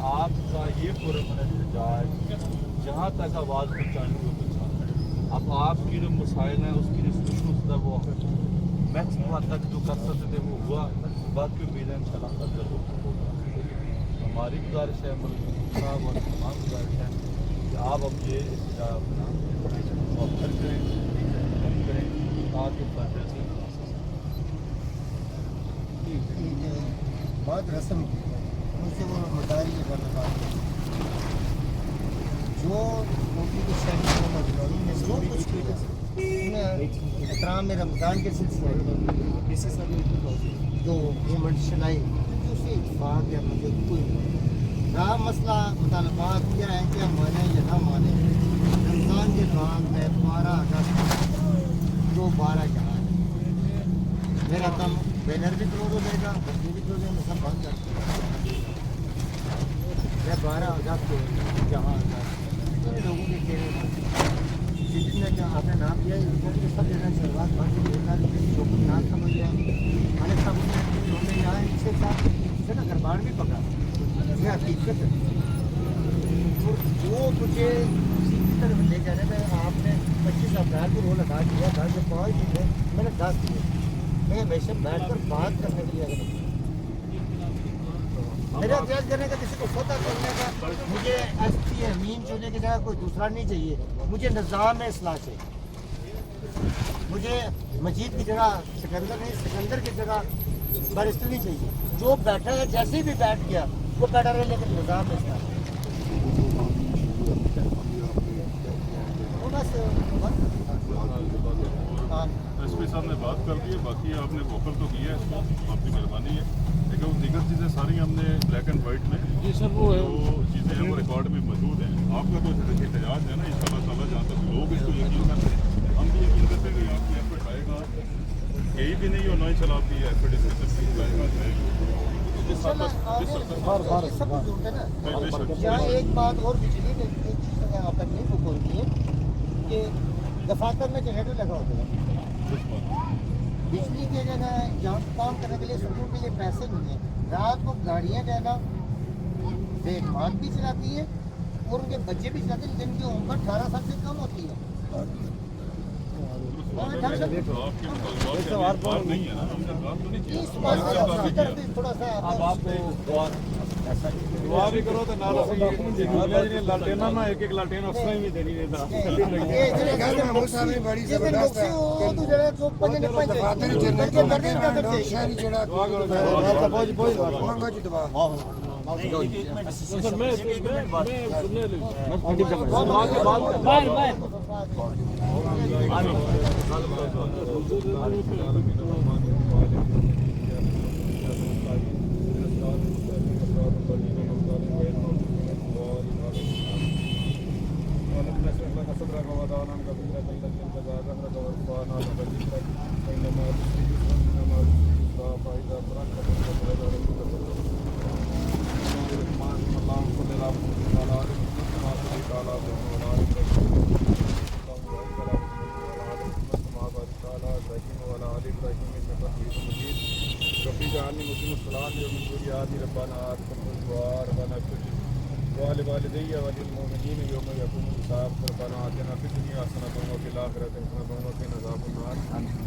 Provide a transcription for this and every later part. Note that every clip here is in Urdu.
آپ کا یہ پرامن احتجاج جہاں تک آواز پہنچانی ہو پہنچانا ہے. اب آپ کی جو مسائل ہیں اس کی جو سلوشن تھا وہ میکسمم حد تک جو کر سکتے تھے وہ ہوا. باقی امید ہے انشاءاللہ قدر ہوگا. ہماری گزارش ہے ملک صاحب اور تمام گزارش ہے کہ آپ اب یہ احتجاج اپنا مؤخر کریں تاکہ فائدہ سے بات رسم کی مجھ سے وہ مداری کرنا بات جو موٹی کی شہری نے جو کچھ کیا انہیں احترام میں رمضان کے سلسلے میں جو پیمنٹ چلائی اسے اتفاق یا مجھے کوئی رہا مسئلہ مطالبات کیا ہے کہ ہم مانیں یا نہ مانیں. رمضان کے دوران میں 12 اگست 12 جہاں ہے میرا کام بینر بھی کلوز ہو جائے گا بچے بھی کلوز ہوں سب بند کر میں 12 اگست کو جہاں لوگوں کے چہرے جس نے جو آپ نے نام دیا سب جگہ شروعات باقی لوگ نام سمجھ گیا ہمارے سب نے یہاں اس کے ساتھ نا گربان بھی پکڑا یہ حقیقت ہے. وہ مجھے سیدھی طرف لے جانے میں آپ نے 25 اپریل کو رول ادا کیا تھا جو 5 چیزیں میں نے 10 دیے. میں ہمیشہ بیٹھ کر بات کرنے کے لیے میرا احتجاج کرنے کا کسی کو سودا کرنے کا مجھے ایس پی امین چننے کی جگہ کوئی دوسرا نہیں چاہیے. مجھے نظام اصلاح چاہیے. مجھے مجید کی جگہ سکندر نہیں سکندر کی جگہ بارسٹر نہیں چاہیے. جو بیٹھا ہے جیسے بھی بیٹھ گیا وہ بیٹھا رہے لیکن نظام اصلاح ایس پی صاحب نے بات کر دی ہے. باقی آپ نے ووکل تو کیا ہے اس کو آپ کی مہربانی ہے لیکن وہ دیگر چیزیں ساری ہم نے بلیک اینڈ وائٹ میں جی سر وہ جو چیزیں ہیں وہ ریکارڈ میں موجود ہیں. آپ کا تو احتجاج ہے نا ان شاء اللہ تعالیٰ جہاں تک لوگ اس کو یقین کرتے ہیں ہم بھی یقین کرتے ہیں کہ آپ کی ایفرٹ آئے گا یہی بھی نہیں ہونا ان شاء اللہ آپ کی ایفرٹ اس میں تفصیل آئے گا یہاں ایک بات اور بجلی نے آپ تک نہیں بولتی ہے کہ دفاتر میں جنریٹر لگا ہوتا ہے بجلی کے جگہ جہاں کام کرنے کے لیے سڑکوں کے لیے پیسے نہیں ہیں. رات کو گاڑیاں جو ہے نا بیگمان بھی چلاتی ہیں اور ان کے بچے بھی چلاتے ہیں جن کی عمر 18 سال سے کم ہوتی ہے. تھوڑا سا اب آپ کو دعا بھی کرو تو نال لاٹینا نا ایک لاٹین اس میں بھی دینی دیتا والدي وللمؤمنين يوم يقوم الحساب ربنا آتنا في الدنيا حسنة وفي الآخرة حسنة وقنا عذاب النار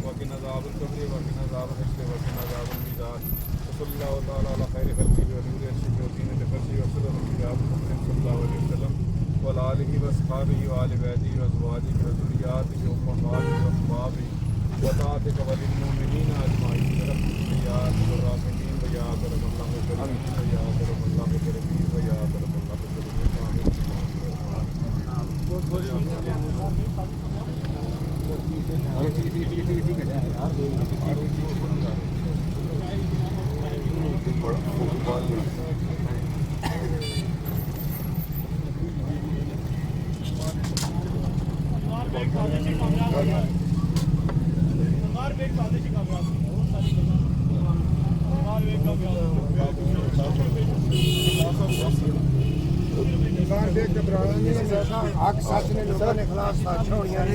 وقنا عذاب القبر وقنا عذاب الحشر وقنا عذاب الميزان وصلى الله تعالى على خير خلقه ونور عرشه وزينة فرشه وسر الأنبياء محمد صلى الله عليه وسلم وعلى آله وأصحابه وآل بيته وأزواجه وذرياته وأمهاته وأحبابه وطاعتك وللمؤمنين أجمعين برحمتك يا أرحم الراحمين ويا أكرم الله الكريمين ويا أكرم الله الكريمين ويا أكرم الله سچ نے لوگوں نے خلاف سازشاں ہوئیاں نے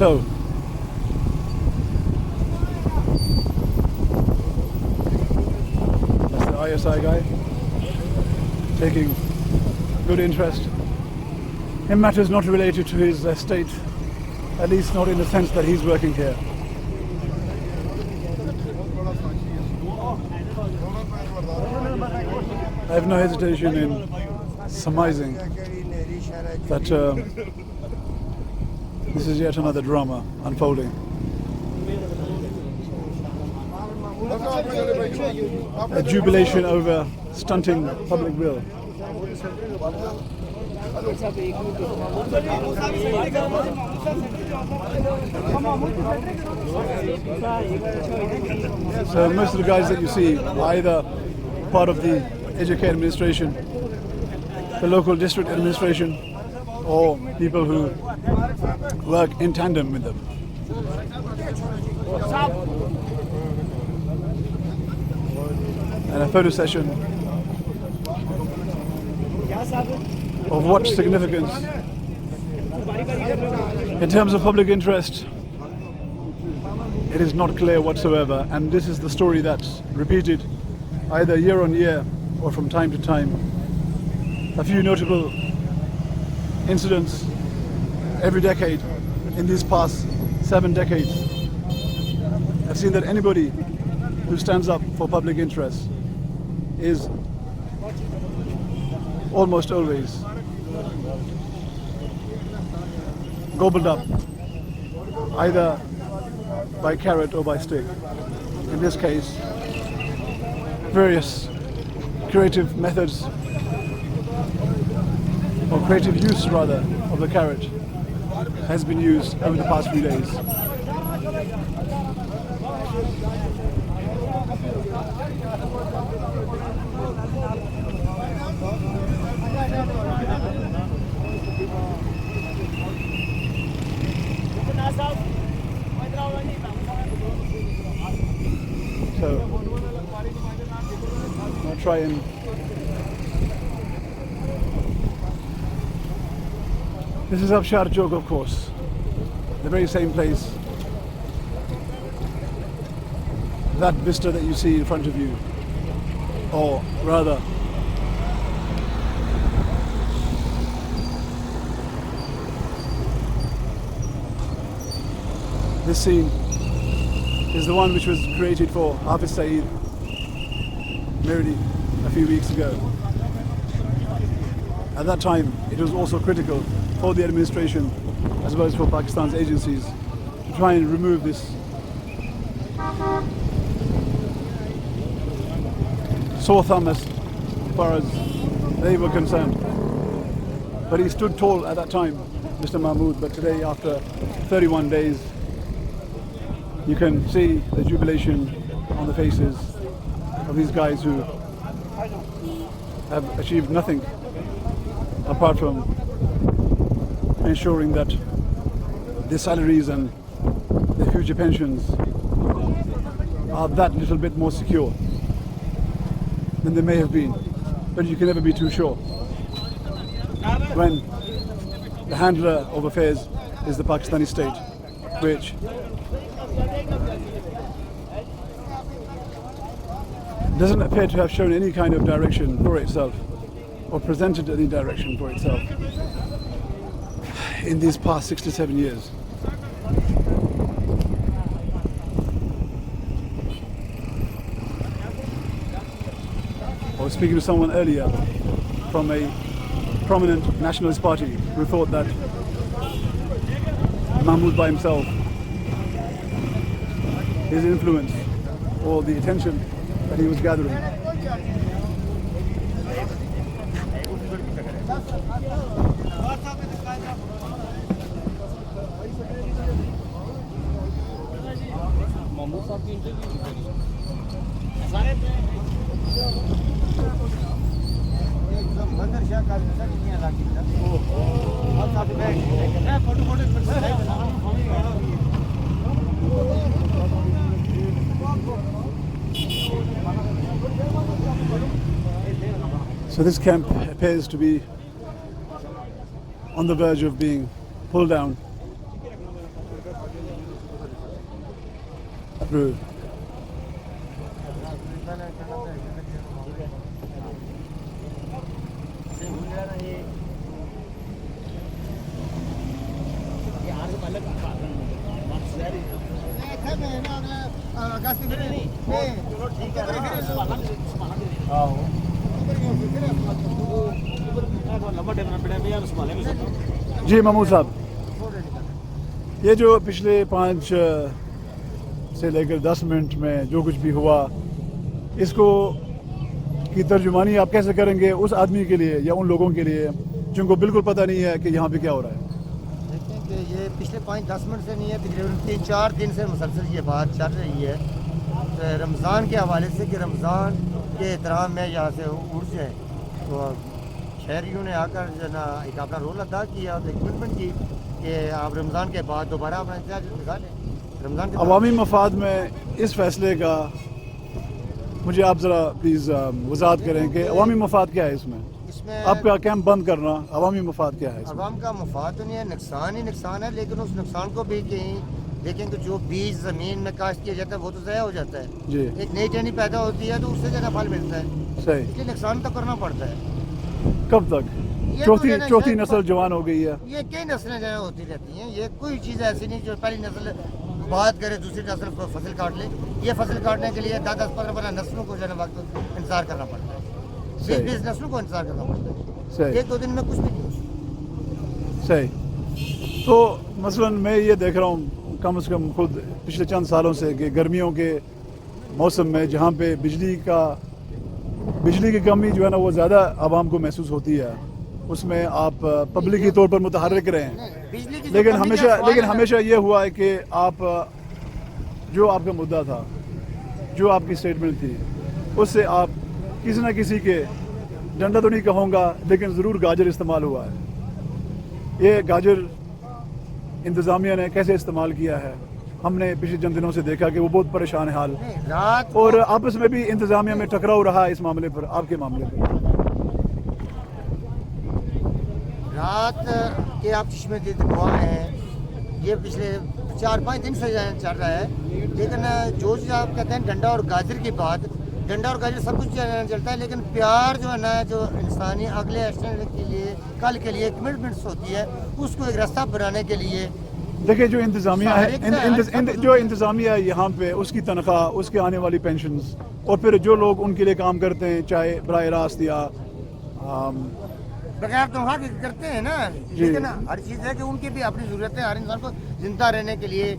So, that's the ISI guy taking good interest in matters not related to his estate, at least not in the sense that he's working here. I have no hesitation in surmising that this is yet another drama unfolding. A jubilation over stunting public will. So most of the guys that you see are either part of the education administration, the local district administration, or people who work in tandem with them. And a photo session of what significance in terms of public interest, it is not clear whatsoever, and this is the story that's repeated either year on year or from time to time. A few notable incidents every decade in these past 7 decades have seen that anybody who stands up for public interest is almost always gobbled up either by carrot or by stick. In this case, various creative methods, or creative use rather, of the carrot has been used over the past few days. So, I'll try and this is Abshar Chowk, of course, the very same place. That vista that you see in front of you, or rather, this scene is the one which was created for Hafiz Saeed merely a few weeks ago. At that time, it was also critical for the administration as well as for Pakistan's agencies to try and remove this sore thumb as far as they were concerned. But he stood tall at that time, Mr. Mahmood, but today, after 31 days, you can see the jubilation on the faces of these guys who have achieved nothing apart from ensuring that their salaries and future pensions are that little bit more secure than they may have been. But you can never be too sure when the handler of affairs is the Pakistani state, which doesn't appear to have shown any kind of direction for itself or presented any direction for itself in these past 67 years. I was speaking to someone earlier from a prominent nationalist party who thought that Mahmoud by himself, his influence or the attention that he was gathering, so this camp appears to be on the verge of being pulled down through جی محمود صاحب, یہ جو پچھلے 5 سے لے کر 10 منٹ میں جو کچھ بھی ہوا, اس کو کی ترجمانی آپ کیسے کریں گے اس آدمی کے لیے یا ان لوگوں کے لیے جن کو بالکل پتہ نہیں ہے کہ یہاں پہ کیا ہو رہا ہے؟ دیکھیں کہ یہ پچھلے 5-10 منٹ سے نہیں ہے, تقریباً 3-4 دن سے مسلسل یہ بات چل رہی ہے رمضان کے حوالے سے کہ رمضان کے احترام میں یہاں سے اٹھ جائے. تو شہریوں نے آ کر جو نا ایک اپنا رول ادا کیا اور ایک کمٹمنٹ کی کہ آپ رمضان کے بعد دوبارہ اپنا احتجاج دکھا لیں. رمضان کے عوامی مفاد میں اس فیصلے کا مجھے آپ ذرا پلیز وضاحت کریں کہ عوامی مفاد کیا ہے اس میں آپ کا کیمپ بند کرنا, عوامی مفاد کیا ہے اس میں؟ عوام کا مفاد تو نہیں ہے, نقصان ہی نقصان ہے, لیکن اس نقصان کو بھی کہیں دیکھیں کہ جو بیج زمین میں کاشت کیا جاتا ہے وہ تو ضائع ہو جاتا ہے, جی ایک نئی ٹہنی پیدا ہوتی ہے تو اس سے زیادہ پھل ملتا ہے, صحیح. اس لیے نقصان تو کرنا پڑتا ہے. کب تک؟ چوتھی نسل جوان ہو گئی ہے. یہ کئی نسلیں جو ہوتی رہتی ہیں, یہ کوئی چیز ایسی نہیں جو پہلی نسل بات کرے دوسری نسل کو فصل کاٹ لے. یہ فصل کاٹنے کے لیے 10-15 نسلوں کو جو ہے وقت انتظار کرنا پڑتا ہے, 20 نسلوں کو انتظار کرنا پڑتا ہے, 1-2 دن میں کچھ بھی نہیں ہوتا. صحیح. تو مثلاً میں یہ دیکھ رہا ہوں کم از کم خود پچھلے چند سالوں سے کہ گرمیوں کے موسم میں جہاں پہ بجلی کی کمی جو ہے نا وہ زیادہ عوام کو محسوس ہوتی ہے, اس میں آپ پبلک طور پر متحرک رہے ہیں, لیکن ہمیشہ یہ ہوا ہے کہ آپ جو آپ کا مدعا تھا, جو آپ کی اسٹیٹمنٹ تھی, اس سے آپ کسی نہ کسی کے ڈنڈا تو نہیں کہوں گا لیکن ضرور گاجر استعمال ہوا ہے. یہ گاجر انتظامیہ نے کیسے استعمال کیا ہے ہم نے پچھلے چند دنوں سے دیکھا کہ وہ بہت پریشان حال, اور آپس میں بھی انتظامیہ میں ٹکراؤ رہا اس معاملے پر, آپ کے معاملے پر. رات کے آپ چشمے دید گواہ ہیں, یہ پچھلے 4-5 دن سے چل رہا ہے, لیکن جو آپ کہتے ہیں ڈنڈا اور گاجر کی بات, ڈنڈا اور گاجر سب کچھ چلتا ہے, لیکن پیار جو ہے نا جو انسانی اگلے ایکشن کے لیے کل کے لیے کمٹمنٹس ہوتی ہے, اس کو ایک راستہ بنانے کے لیے دیکھیں جو انتظامیہ ہے, جو انتظامیہ ہے یہاں پہ, اس کی تنخواہ, اس کے آنے والی پینشنز, اور پھر جو لوگ ان کے لیے کام کرتے ہیں چاہے براہ راست یا بغیر تنخواہ کرتے ہیں نا, لیکن ہر چیز ہے کہ ان کی بھی اپنی ضرورت ہے ہر انسان کو زندہ رہنے کے لیے.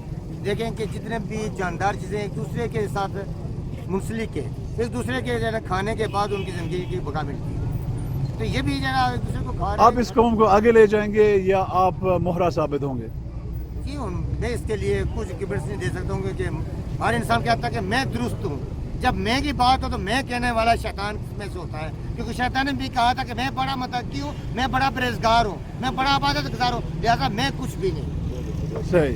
دیکھیں کہ جتنے بھی جاندار چیزیں ایک دوسرے کے ساتھ منسلک ہے, ایک دوسرے کے جو ہے خانے کے بعد ان کی زندگی کی بقا ملتی ہے, تو یہ بھی جو ہے ایک دوسرے کو کھا رہے ہیں. آپ اس قوم کو آگے لے جائیں گے یا آپ مہرا ثابت ہوں گے؟ جی میں اس کے لیے کچھ کمنٹس نہیں دے سکتا ہوں کہ ہر انسان کہتا ہے کہ میں درست ہوں. جب میں کی بات ہو تو میں کہنے والا شیطان میں سے ہوتا ہے, کیونکہ شیطان نے بھی کہا تھا کہ میں بڑا متقی ہوں, میں بڑا پرہیزگار ہوں, میں بڑا عبادت گزار ہوں, لہٰذا میں کچھ بھی نہیں. صحیح.